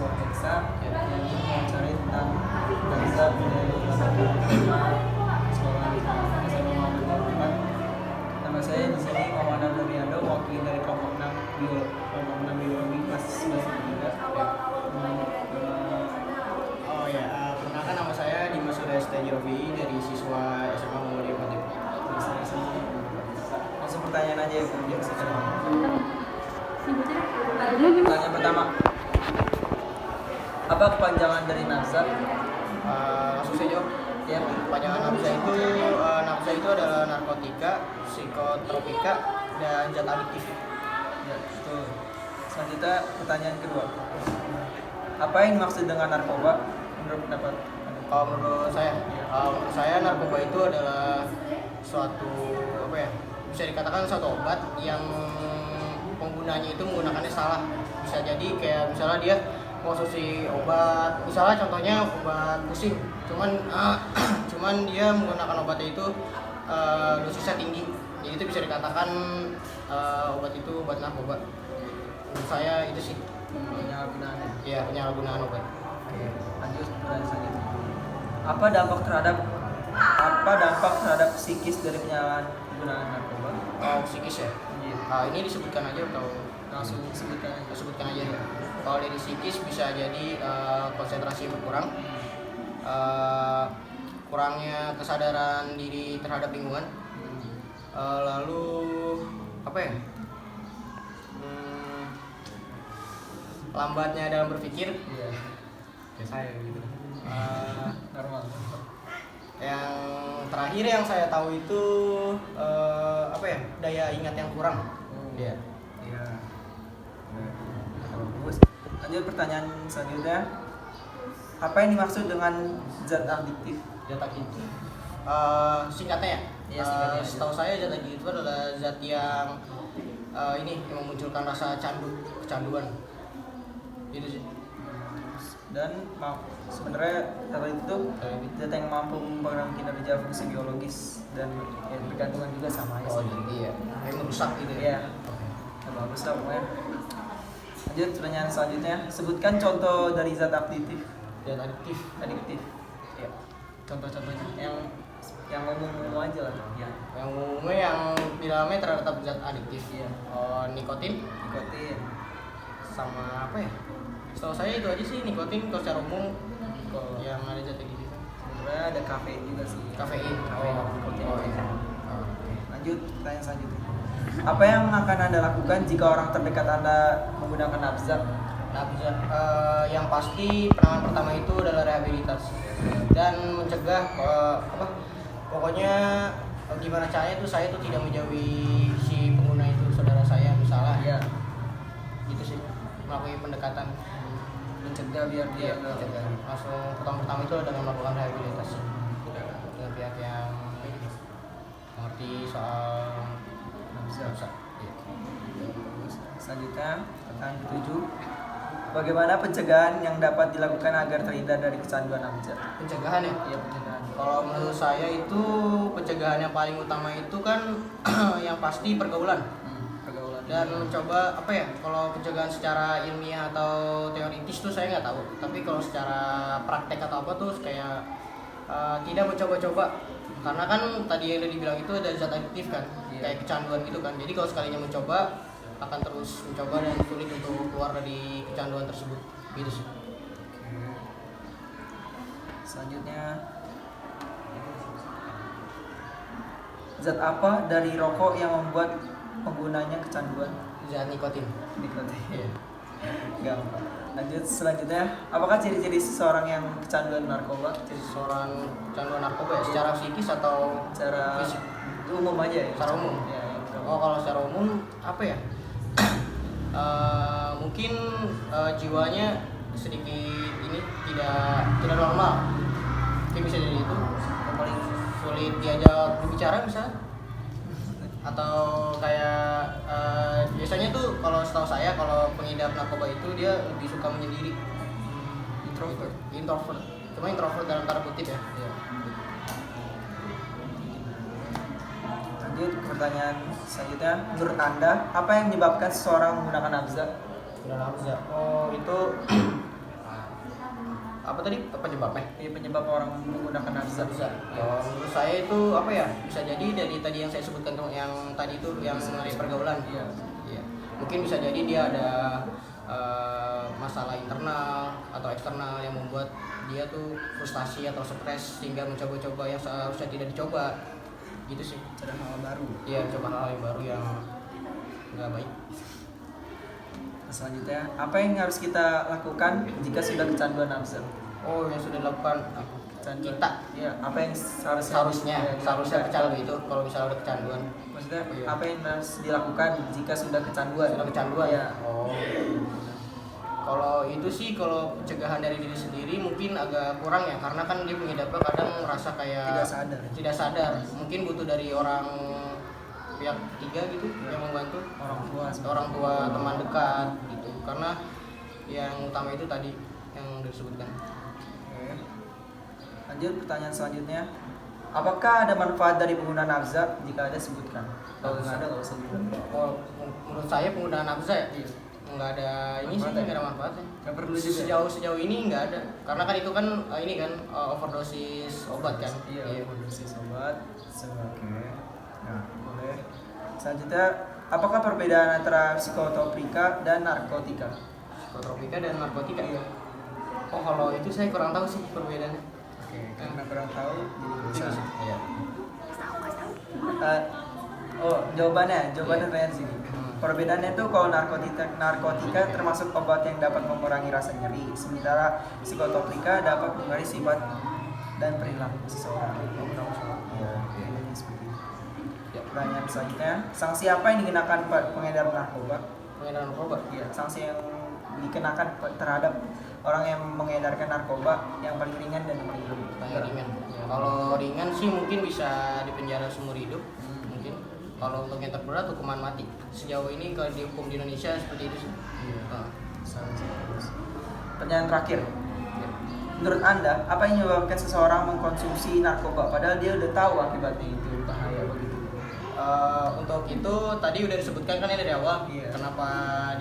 siswa Hexa yang mencari tentang Nazar dari sekolah SMA Muhammadiyah 4. Nama saya di sini Muhammad Nuriando, wakil dari kelompok 6 biologi kelas 11 Oh ya, perkenalkan nama saya Dimas Surya Setajirofi dari siswa SMA Muhammadiyah 4 Depok. Langsung pertanyaan aja ya, biar sekarang. Pertanyaan pertama, apa kepanjangan dari Nazar? Langsung saya jawab. Ya, Kepanjangan nafsa itu adalah narkotika, psikotropika, dan zat adiktif. ya betul. Selanjutnya pertanyaan kedua, apa yang dimaksud dengan narkoba menurut pendapat Anda? Menurut saya narkoba itu adalah suatu bisa dikatakan suatu obat yang penggunanya itu menggunakannya salah. Bisa jadi kayak misalnya dia konsumsi obat, misalnya contohnya obat pusing, cuman dia menggunakan obatnya itu dosisnya tinggi, jadi itu bisa dikatakan obat itu obat narkoba. Menurut saya itu sih Penyalahgunaannya. ya penyalahgunaan obat. Oke, lanjut pertanyaan selanjutnya. Apa dampak terhadap psikis dari penyalahgunaan narkoba? Oh, psikis ya. Iya. Ini disebutkan aja atau Langsung sebutkan aja. sebutkan aja ya. Kalau dari psikis bisa jadi konsentrasi berkurang, kurangnya kesadaran diri terhadap lingkungan, lalu apa ya? Lambatnya dalam berpikir. Iya. Kayak saya gitu. Normal. Yang terakhir yang saya tahu itu daya ingat yang kurang. Iya. Iya. Bagus. Lanjut pertanyaan selanjutnya. Apa yang dimaksud dengan zat adiktif? Zat adiktif. Singkatnya ya. Iya, singkatnya aja. Setahu saya zat adiktif itu adalah zat yang yang memunculkan rasa kecanduan. Itu sih. Dan sebenarnya zat itu tuh zat yang mampu mempengaruhi kinerja fungsi biologis dan ya, bergantungan juga sama ya. Oh iya. Kayak merusak gitu ya. Iya. Bagus lah pokoknya. Lanjut pertanyaan selanjutnya. Sebutkan contoh dari zat adiktif. Zat adiktif. Adiktif. Ya. Contoh-contohnya yang umum-umum aja lah. Ya. Yang umumnya yang di dalamnya terdapat zat adiktif. Iya. Nikotin Nikotin. sama apa ya? Setahu saya itu aja sih, nikotin kalau secara umum Kalau yang ada zat adiktif. sebenarnya ada kafein juga sih. Kafein. Nikotin. Iya. Lanjut pertanyaan selanjutnya. Apa yang akan Anda lakukan jika orang terdekat Anda menggunakan nafzat? Nafzat, yang pasti penanganan pertama itu adalah rehabilitasi dan mencegah pokoknya gimana caranya itu saya tuh tidak menjauhi si pengguna itu, saudara saya misalnya. Iya. Gitu sih, melakukan pendekatan Mencegah biar dia mencegah. Langsung pertama itu dengan melakukan rehabilitasi dengan pihak yang mengerti soal nafzat. Iya. Selanjutnya pertanyaan ketujuh. Bagaimana pencegahan yang dapat dilakukan agar terhindar dari kecanduan nafzat? Pencegahan ya? Iya, pencegahan. Kalau menurut saya itu pencegahan yang paling utama itu kan yang pasti pergaulan. Pergaulan. Dan mencoba kalau pencegahan secara ilmiah atau teoritis tuh saya nggak tahu, tapi kalau secara praktek atau apa tuh kayak tidak mencoba-coba, karena kan tadi yang udah dibilang itu ada zat adiktif kan. Iya. Kayak kecanduan gitu kan, jadi kalau sekalinya mencoba akan terus mencoba dan sulit untuk keluar dari kecanduan tersebut gitu sih. Selanjutnya, zat apa dari rokok yang membuat penggunanya kecanduan? Zat nikotin. Nikotin. Iya. Gampang. Lanjut selanjutnya, apakah ciri-ciri seseorang yang kecanduan narkoba? Seorang canduan narkoba ya, secara psikis atau Secara fisik? umum aja ya? Secara umum. Ya, Oh, kalau secara umum apa ya? Mungkin jiwanya sedikit ini tidak normal. Mungkin bisa jadi itu. Yang paling sulit diajak berbicara misalnya. Atau kayak biasanya tuh kalau setahu saya kalau pengidap narkoba itu dia lebih suka menyendiri. Introvert. Cuma introvert dalam tanda kutip ya. Lanjut ke pertanyaan selanjutnya, menurut Anda apa yang menyebabkan seseorang menggunakan nafzat? Udah nafsu. Oh, itu apa tadi penyebabnya? Iya, penyebab orang menggunakan narkoba. Bisa. Kalau menurut saya itu apa ya? Bisa jadi dari tadi yang saya sebutkan tuh, yang tadi itu yang mengenai pergaulan. Iya. Iya. Mungkin bisa jadi dia ada masalah internal atau eksternal yang membuat dia tuh frustasi atau stres sehingga mencoba-coba yang seharusnya tidak dicoba. Gitu sih. Ada hal baru. Iya, coba hal yang baru yang nggak baik. Selanjutnya, apa yang harus kita lakukan jika sudah kecanduan nafsu? Oh, yang sudah dilakukan Kecanduan. kita Iya, apa yang seharusnya dilakukan? kecanduan itu kalau misalnya udah kecanduan. Maksudnya Iya. apa yang harus dilakukan jika sudah kecanduan? Sudah kecanduan. Iya. Oh. Kalau itu sih, kalau pencegahan dari diri sendiri mungkin agak kurang ya, karena kan dia pengidapnya kadang merasa kayak tidak sadar. Mungkin butuh dari orang pihak ketiga gitu yang membantu, orang tua, teman dekat gitu. Karena yang utama itu tadi yang udah disebutkan. Oke. Lanjut pertanyaan selanjutnya. Apakah ada manfaat dari penggunaan nafza? Jika ada, sebutkan. Kalau nggak ada, nggak usah juga. Oh, menurut saya penggunaan nafza ya, Iya. nggak ada ini sih, Manfaatnya? nggak ada manfaatnya. Nggak perlu juga. Sejauh ini nggak ada, karena kan itu kan ini kan overdosis obat kan. Iya, overdosis obat. Oke. Nah, boleh. Selanjutnya, apakah perbedaan antara psikotropika dan narkotika? Psikotropika dan narkotika. Iya. Oh, kalau itu saya kurang tahu sih perbedaannya. Oke, karena kurang tahu jadi bisa. Iya. Jawabannya Iya. pertanyaan sini. Perbedaannya itu kalau narkotika termasuk obat yang dapat mengurangi rasa nyeri, sementara psikotropika dapat mengurangi sifat dan perilaku seseorang. Iya. Jadi seperti itu. Ya. Pertanyaan selanjutnya, sanksi apa yang dikenakan pengedar narkoba? Pengedaran narkoba. Iya, sanksi yang dikenakan terhadap orang yang mengedarkan narkoba yang paling ringan dan yang paling Paling ringan. Ya, kalau ringan sih mungkin bisa dipenjara seumur hidup. Mungkin. Kalau untuk yang terberat hukuman mati. Sejauh ini kalau dihukum di Indonesia seperti itu sih. Iya. Nah, Pertanyaan terakhir. ya. Menurut Anda, apa yang menyebabkan seseorang mengkonsumsi narkoba padahal dia udah tahu akibatnya itu bahaya begitu? Untuk itu tadi udah disebutkan kan ya dari awal. Iya. Kenapa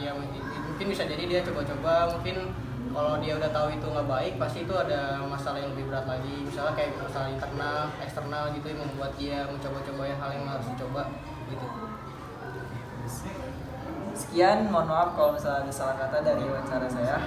dia mungkin bisa jadi dia coba-coba, mungkin kalau dia udah tahu itu nggak baik pasti itu ada masalah yang lebih berat lagi, misalnya kayak masalah internal, eksternal gitu yang membuat dia mencoba-coba hal yang harus dicoba gitu. Sekian, mohon maaf kalau misalnya ada salah kata dari wawancara saya.